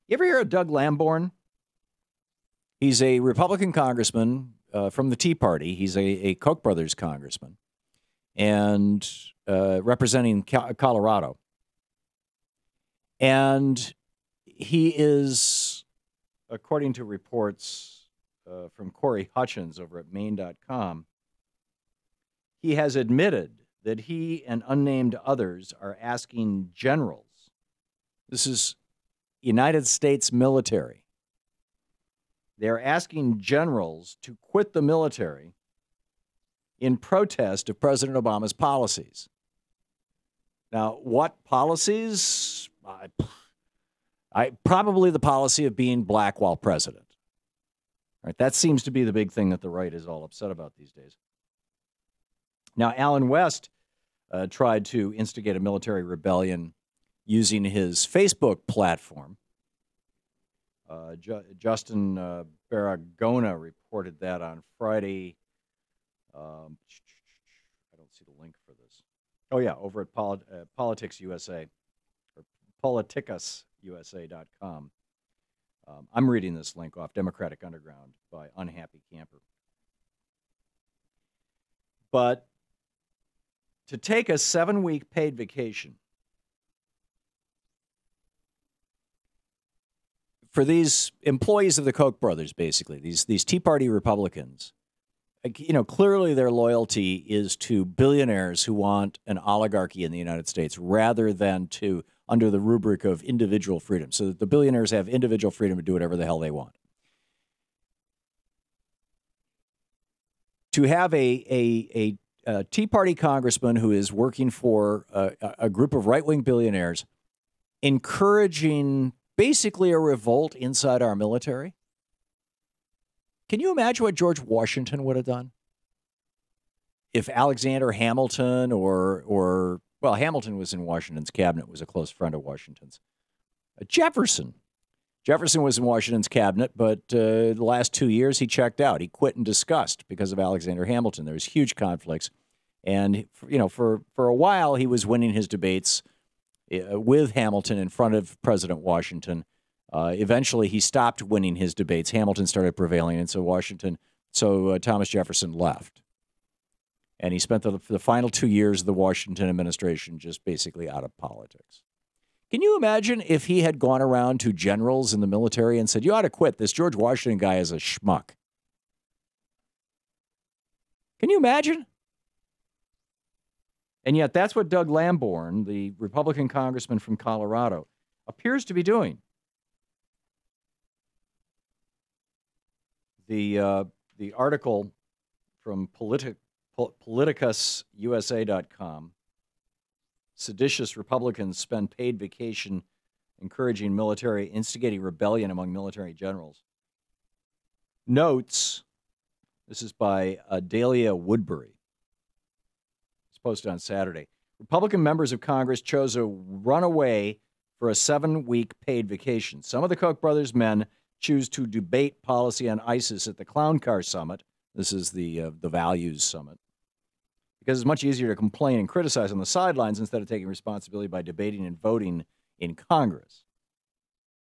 You ever hear of Doug Lamborn? He's a Republican congressman from the Tea Party. He's a Koch brothers congressman and representing Colorado. And he is, according to reports from Corey Hutchins over at Maine.com, he has admitted that he and unnamed others are asking generals, this is United States military, they're asking generals to quit the military in protest of President Obama's policies. Now, what policies? Probably the policy of being black while president. Right, that seems to be the big thing that the right is all upset about these days. Now, Alan West tried to instigate a military rebellion using his Facebook platform. Justin Baragona reported that on Friday. I don't see the link for this. Oh, yeah, over at Politics USA or politicasusa.com. I'm reading this link off Democratic Underground by Unhappy Camper. But to take a 7-week paid vacation for these employees of the Koch brothers, basically, these Tea Party Republicans, clearly their loyalty is to billionaires who want an oligarchy in the United States rather than to under the rubric of individual freedom, so that the billionaires have individual freedom to do whatever the hell they want. To have a Tea Party congressman who is working for a group of right-wing billionaires encouraging basically a revolt inside our military. Can you imagine what George Washington would have done if Alexander Hamilton or Hamilton was in Washington's cabinet, was a close friend of Washington's. Jefferson was in Washington's cabinet, but the last 2 years he checked out. He quit in disgust because of Alexander Hamilton. There was huge conflicts. And, for a while he was winning his debates with Hamilton in front of President Washington. Eventually he stopped winning his debates. Hamilton started prevailing, and so Thomas Jefferson left. And he spent the final 2 years of the Washington administration just basically out of politics. Can you imagine if he had gone around to generals in the military and said, you ought to quit. This George Washington guy is a schmuck. Can you imagine? And yet that's what Doug Lamborn, the Republican congressman from Colorado, appears to be doing. The article from politicasusa.com, seditious Republicans spend paid vacation encouraging military, instigating rebellion among military generals. Notes, this is by Dahlia Woodbury. It's posted on Saturday. Republican members of Congress chose to run away for a 7-week paid vacation. Some of the Koch brothers' men choose to debate policy on ISIS at the Clown Car Summit. This is the Values Summit. Because it's much easier to complain and criticize on the sidelines instead of taking responsibility by debating and voting in Congress.